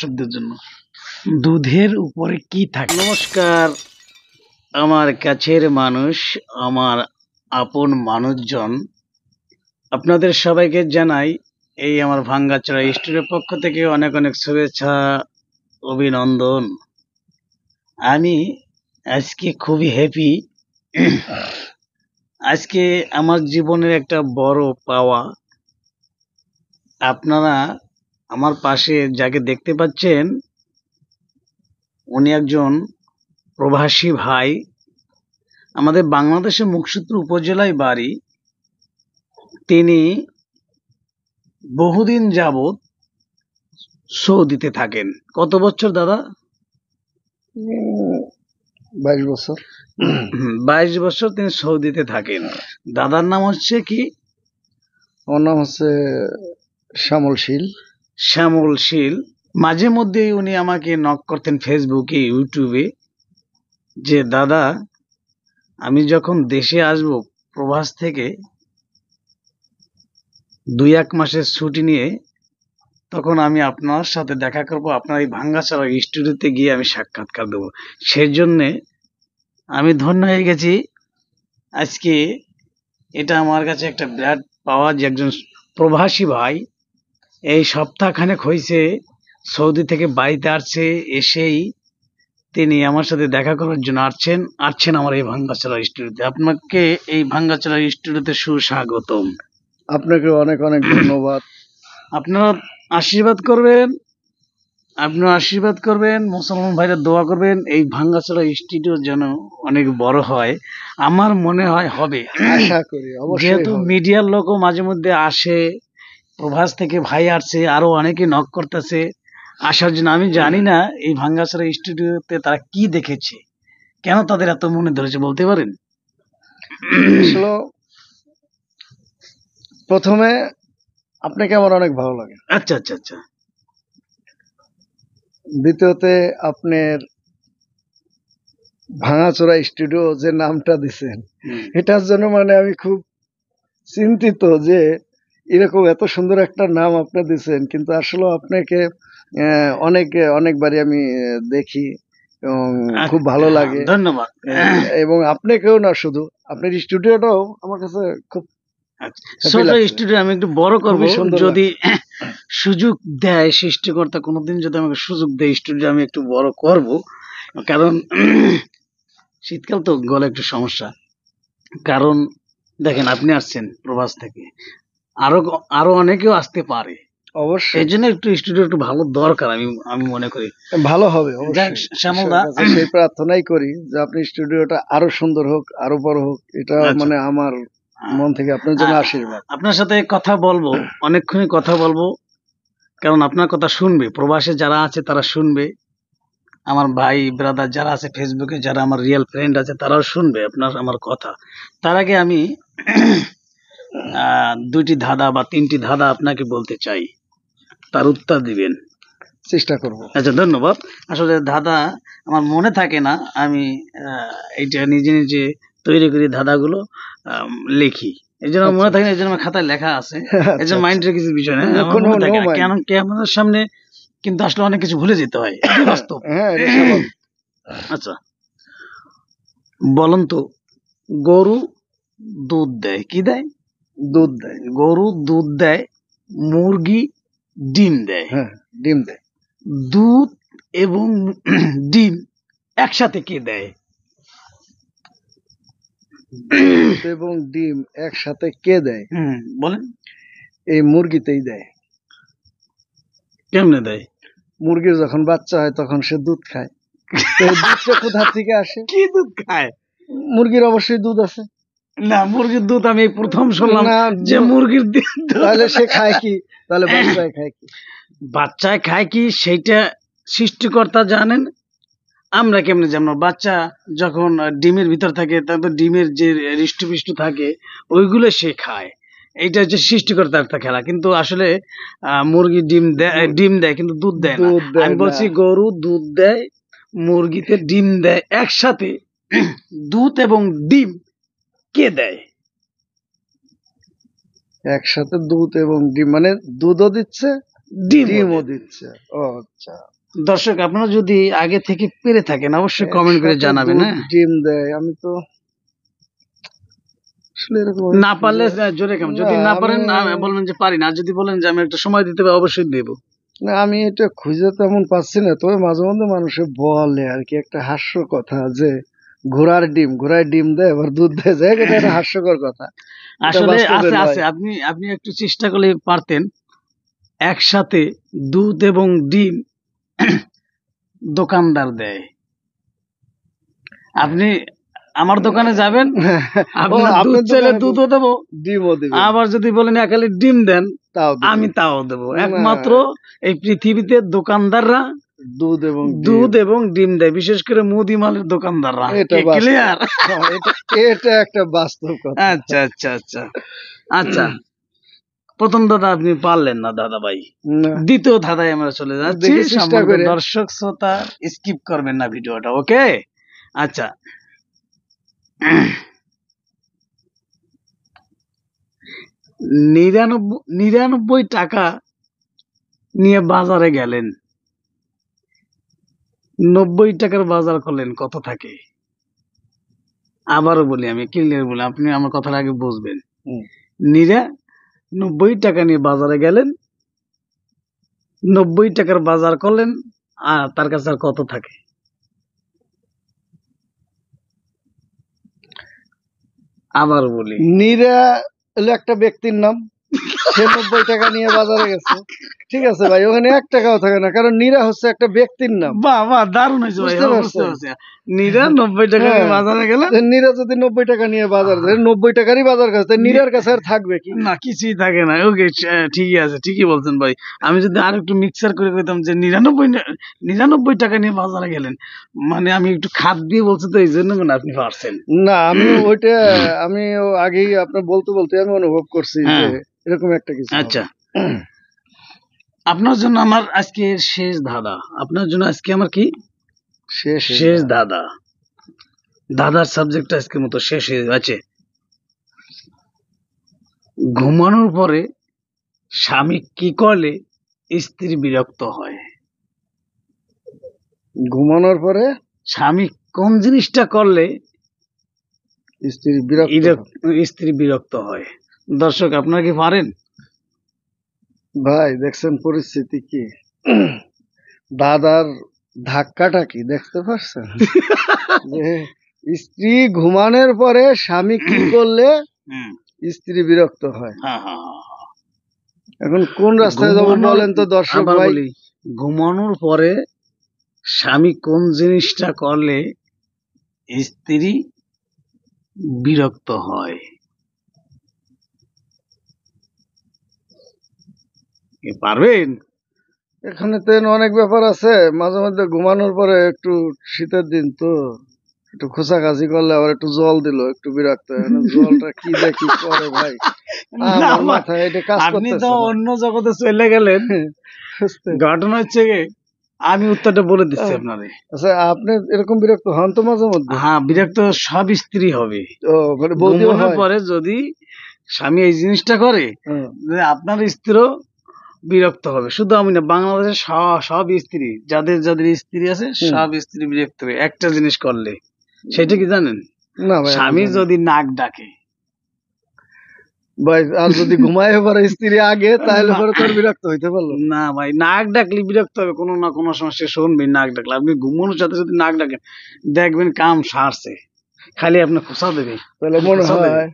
দর্শকদের জন্য দুধের উপরে কি থাকে। নমস্কার আমার কাছের মানুষ, আমার আপন মানুষজন, আপনাদের সবাইকে জানাই এই আমার ভাঙ্গাচড়া স্টুডিওর পক্ষ থেকে অনেক অনেক শুভেচ্ছা, অভিনন্দন। আমি আজকে খুবই হ্যাপি। আজকে আমার জীবনের একটা বড় পাওয়া। আপনারা আমার পাশে যাকে দেখতে পাচ্ছেন উনি একজন প্রবাসী ভাই। আমাদের বাংলাদেশের মুকসুদপুর উপজেলায় বাড়ি। তিনি বহুদিন যাবৎ সৌদিতে থাকেন। কত বছর দাদা? 22 বছর। 22 বছর তিনি সৌদিতে থাকেন। দাদার নাম হচ্ছে কি? আমার নাম হচ্ছে শ্যামল শীল। শ্যামল শীল। মাঝে মধ্যেই উনি আমাকে নক করতেন ফেসবুকে, ইউটিউবে, যে দাদা আমি যখন দেশে আসব প্রবাস থেকে 2-1 মাসের ছুটি নিয়ে, তখন আমি আপনার সাথে দেখা করব, আপনার এই ভাঙ্গাচড়া স্টুডিওতে গিয়ে আমি সাক্ষাৎকার দেবো। সেই জন্যে আমি ধন্য হয়ে গেছি। আজকে এটা আমার কাছে একটা বিরাট পাওয়া যে একজন প্রবাসী ভাই এই সপ্তাহখানেক হয়েছে সৌদি থেকে বাড়িতে আসছে, এসেই তিনি আমার সাথে দেখা করার জন্য আসছেন আমার এই ভাঙ্গাচড়া স্টুডিওতে। আপনাকে এই ভাঙ্গাচড়া স্টুডিওতে সুস্বাগতম। আপনাকে অনেক অনেক ধন্যবাদ। আপনারা আশীর্বাদ করবেন, মুসলমান ভাইরা দোয়া করবেন এই ভাঙ্গাচড়া স্টুডিও যেন অনেক বড় হয়। আমার মনে হয় হবে, আশা করি অবশ্যই যেহেতু হবে। মিডিয়ার লোকও মাঝে মধ্যে আসে, প্রভাস থেকে ভাই আসছে, আরো অনেকে নক করতেছে আসার জন্য। আমি জানি না এই ভাঙ্গাচড়া স্টুডিওতে তারা কি দেখেছে, কেন তাদের এত মনে ধরেছে, বলতে পারেন? আসলে প্রথমে আপনাকে আমার অনেক ভালো লাগে। আচ্ছা আচ্ছা আচ্ছা। দ্বিতীয়তে আপনার ভাঙাচোরা স্টুডিও যে নামটা দিছেন, এটার জন্য মানে আমি খুব চিন্তিত যে এরকম এত সুন্দর একটা নাম আপনি দিছেন। কিন্তু আসলে আপনাকে অনেকবারই আমি দেখি এবং খুব ভালো লাগে। ধন্যবাদ। এবং আপনাকেও না, শুধু আপনার স্টুডিওটাও আমার কাছে খুব ছোট স্টুডিও আমি একটু বড় করব যদি সুযোগ দেয় সৃষ্টিকর্তা, কোনোদিন যদি আমাকে সুযোগ দেয় স্টুডিও আমি একটু বড় করব। কারণ শীতকাল তো গলা একটু সমস্যা। কারণ দেখেন আপনি আসছেন প্রবাস থেকে, আরো অনেকেও আসতে পারে, অবশ্যই। এই জন্য একটু স্টুডিও একটু ভালো দরকার আমি মনে করি। ভালো হবে শ্যামলদা, সেই প্রার্থনাই করি যে আপনি স্টুডিওটা আরো সুন্দর হোক, আরো বড় হোক। এটা মানে আমার মন থেকে আপনার জন্য আশীর্বাদ। আপনার সাথে কথা বলবো, অনেকক্ষণই কথা বলবো, কারণ আপনার কথা শুনবে প্রবাসে যারা আছে, তারা শুনবে, আমার ভাই ব্রাদার যারা আছে ফেসবুকে, যারা আমার রিয়েল ফ্রেন্ড আছে, তারাও শুনবে আমার কথা। তার আগে আমি 2টি ধাঁধা বা 3টি ধাঁধা আপনাকে বলতে চাই, তার উত্তর দিবেন। চেষ্টা করব। আচ্ছা, ধন্যবাদ। আসলে ধাঁধা আমার মনে থাকে না, আমি এইটা নিজে নিজে তৈরি করি, ধাঁধাগুলো লিখি, এই জন্য মনে থাকে না, এই জন্য আমার খাতায় লেখা আছে, এই জন্য মাইন্ডের কিছু বিষয় না, কেন ক্যামেরার সামনে কিন্তু আসলে অনেক কিছু ভুলে যেতে হয়, বাস্তব। আচ্ছা বলুন তো, গরু দুধ দেয়, কি দেয়? দুধ দেয়। গরু দুধ দেয়, মুরগি ডিম দেয়। হ্যাঁ, ডিম দেয়। দুধ এবং ডিম একসাথে কে দেয়? দুধ এবং ডিম একসাথে কে দেয়? বলেন। এই মুরগিতেই দেয়। কেমনে দেয়? মুরগির যখন বাচ্চা হয় তখন সে দুধ খায়। দুধটা কোথা থেকে আসে? কি দুধ খায়? মুরগির অবশ্যই দুধ আছে। না, মুরগির দুধ আমি প্রথম শুনলাম যে মুরগির দুধ। তাহলে সে খায় কি? তাহলে বাচ্চায় খায় কি? বাচ্চায় খায় কি সেইটা সৃষ্টিকর্তা জানেন, আমরা কেমনে জানবো? বাচ্চা যখন ডিমের ভিতর থাকে, তারপর ডিমের যে হৃষ্টপুষ্ট থাকে ওইগুলো সে খায়, এইটা হচ্ছে সৃষ্টিকর্তার একটা খেলা। কিন্তু আসলে মুরগি ডিম দেয় কিন্তু দুধ দেয় না। আমি বলছি গরু দুধ দেয়, মুরগিতে ডিম দেয়, একসাথে দুধ এবং ডিম কে দেয়? একসাথে দুধ এবং ডিম মানে দুধও দিচ্ছে, ডিমও ডিমও দেয়। দিচ্ছে। ও আচ্ছা। দর্শক আপনারা যদি আগে থেকে পেরে থাকেন অবশ্যই কমেন্ট করে একসাথে জানাবেন। দুধ হ্যাঁ, ডিম দেয়, আমি তো আসলে এরকম আমি না পারলে জোরে কেমন, যদি না পারেন আমি বলবেন যে পারি না, আর যদি বলেন যে আমি একটু সময় দিতে হবে অবশ্যই দেব। না, আমি এটা খুঁজে তেমন পাচ্ছি না, তবে মাঝে মধ্যে মানুষে বলে আর কি, একটা হাস্য কথা যে ঘোড়ার ডিম দেয় আবার দুধ দেয়, যায় এটা একটা হাস্যকর কথা। এটা আসলে বাস্তবে আছে নয়। আছে, আপনি আপনি একটু চেষ্টা করলে পারতেন একসাথে দুধ এবং ডিম দোকানদার দেয়। আপনি আমার দোকানে যাবেন, ও, আপনার দুধ আপনার চাইলে দোকানে দুধও দেবো, ডিমও দিবেন, আবার যদি বলেন একালি ডিম দেন তাও আমি দিবেন? তাও দেবো। না, একমাত্র এই পৃথিবীতে দোকানদাররা দুধ এবং ডিম, দুধ এবং ডিম দেয়, বিশেষ করে মুদি মালের দোকানদাররা। এটা বাস্তব। ক্লিয়ার? হ্যাঁ, এটা একটা বাস্তব কথা। আচ্ছা আচ্ছা আচ্ছা আচ্ছা, প্রথম দাদা আপনি পারলেন না দাদা ভাই, না, দ্বিতীয় ধাঁধায় আমরা চলে যাচ্ছি। দেখি চেষ্টা সম্মানিত করে। দর্শক শ্রোতা, স্কিপ করবেন না ভিডিওটা, ওকে? আচ্ছা, 99 টাকা নিয়ে বাজারে গেলেন, 90 টাকার বাজার করলেন, কত থাকে? আবারও বলি, আমি ক্লিয়ার বলি, আপনি আমার কথার আগে বুঝবেন। হুম। 99 টাকা নিয়ে বাজারে গেলেন, 90 টাকার বাজার করলেন, আর তার কাছে আর কত থাকে? আবার বলি, নীরা হলো একটা ব্যক্তির নাম, সে 90 টাকা নিয়ে বাজারে গেছে। ঠিক আছে ভাই, ওখানে 1 টাকাও থাকে না, কারণ নীরা হচ্ছে একটা ব্যক্তির নাম। বাহ বাহ, দারুণ হয়েছে ভাই, বুঝতে হ্যাঁ, বুঝতে পারছেন? পারছি। 90 টাকা নিয়ে হ্যাঁ, বাজারে গেলেন, নীরা যদি 90 টাকা নিয়ে বাজার যায়, 90 টাকারই বাজার করছে, নীরার কাছে আর থাকবে কি? না কিছুই থাকে না। ওকে, ঠিকই আছে, ঠিকই বলছেন ভাই। আমি যদি আর একটু মিক্সার করে কইতাম যে 99 টাকা নিয়ে বাজারে গেলেন, মানে আমি একটু খাদ দিয়ে বলছি তো, এই জন্য মানে আপনি পারছেন। না, আমি ওইটা আমি আগেই আপনার বলতে বলতে আমি অনুভব করছি যে হ্যাঁ, এরকম একটা কিছু হবে। আচ্ছা, আপনার জন্য আমার আজকে শেষ ধাঁধা। আপনার জন্য আজকে আমার কি শেষ ধাঁধা। দাদার সাবজেক্ট আজকের মতো শেষ হয়ে যাচ্ছে। ঘুমানোর পরে স্বামী কি করলে স্ত্রী বিরক্ত হয়? ঘুমানোর পরে স্বামী কোন জিনিসটা করলে স্ত্রী বিরক্ত হয়? স্ত্রী বিরক্ত হয়? দর্শক আপনারা কি পারেন? ভাই দেখছেন পরিস্থিতি কি, দাদার ধাক্কাটা কি দেখতে পাচ্ছেন? যে স্ত্রী ঘুমানোর পরে স্বামী কি করলে হুম, স্ত্রী বিরক্ত হয়। হ্যাঁ হ্যাঁ হ্যাঁ। এখন কোন রাস্তায় যাবো ঘুমানোর, বলেন তো দর্শক আবার ভাই? বলি, ঘুমানোর পরে স্বামী কোন জিনিসটা করলে স্ত্রী বিরক্ত হয়? কি পারবেন? এখানে তো অনেক ব্যাপার আছে, মাঝে মধ্যে ঘুমানোর পরে একটু, শীতের দিন তো একটু খোঁচাখাচি করলে আবার একটু জল দিল, একটু বিরক্ত হয়। এখন জলটা কি দিয়ে কি করে ভাই, না আমার ভাই, মাথায় এটা কাজ আপনি তো করতেছে না। অন্য জগতে চলে গেলেন। বুঝতে- ঘটনা হচ্ছে কি, আমি উত্তরটা বলে দিচ্ছি আপনারে। আচ্ছা, আপনি এরকম বিরক্ত হন তো মাঝে মধ্যে? হ্যাঁ, বিরক্ত সব স্ত্রী হবে। ও, মানে বৌদিও ঘুমানোর হয়? পরে যদি স্বামী এই জিনিসটা করে, হুম। যে আপনার স্ত্রীও বিরক্ত হবে। শুধু আমি না, বাংলাদেশের সব স্ত্রী, যাদের যাদের স্ত্রী আছে সব স্ত্রী বিরক্ত হবে একটা জিনিস করলে। সেটা কি জানেন? না ভাই, আমি স্বামী জানি না। যদি নাক ডাকে। ভাই, আর যদি ঘুমায় পরে স্ত্রী আগে, তাহলে না, পরে তোর বিরক্ত হইতে পারলো। না ভাই, নাক ডাকলে বিরক্ত হবে, কোনো না কোনো সমস্যা শুনবেন। নাক ডাকলে আপনি ঘুমানোর সাথে সাথে নাক ডাকেন, দেখবেন কাম সারছে, খালি আপনি খোঁচা দেবে। তাহলে মনে হয়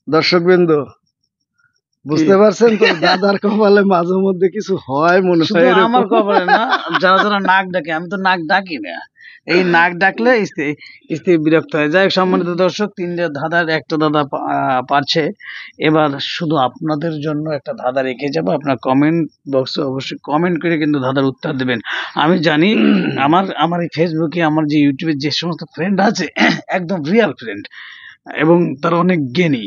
দর্শক বিন্দু বুঝতে পারছেন তো, দাদার কপালে মাঝে মধ্যে কিছু হয় মনে শুধু হয় আমার এরকম। কপালে না, যারা যারা নাক ডাকে, আমি তো নাক ডাকি না। এই নাক ডাকলে স্ত্রী বিরক্ত হয়। যাই হোক, সম্মানিত দর্শক, 3টা ধাঁধার একটা ধাঁধা পারছে। এবার শুধু আপনাদের জন্য একটা ধাঁধা রেখে যাবো। আপনার কমেন্ট বক্সে অবশ্যই কমেন্ট করে কিন্তু ধাঁধার উত্তর দেবেন। আমি জানি আমার এই ফেসবুকে, আমার যে ইউটিউবে যে সমস্ত ফ্রেন্ড আছে, একদম রিয়াল ফ্রেন্ড এবং তারা অনেক জ্ঞানী।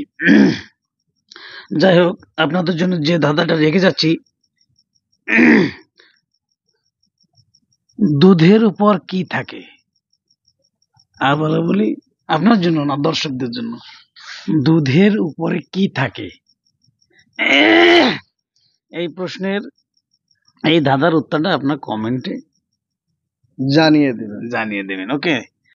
যাই হোক, আপনাদের জন্য যে ধাঁধাটা রেখে যাচ্ছি, দুধের উপর কি থাকে? আবার বলি, আপনার জন্য না, দর্শকদের জন্য। দুধের উপরে কি থাকে? এই প্রশ্নের এই দাদার উত্তরটা আপনার কমেন্টে জানিয়ে দেবেন। জানিয়ে দেবেন। ওকে।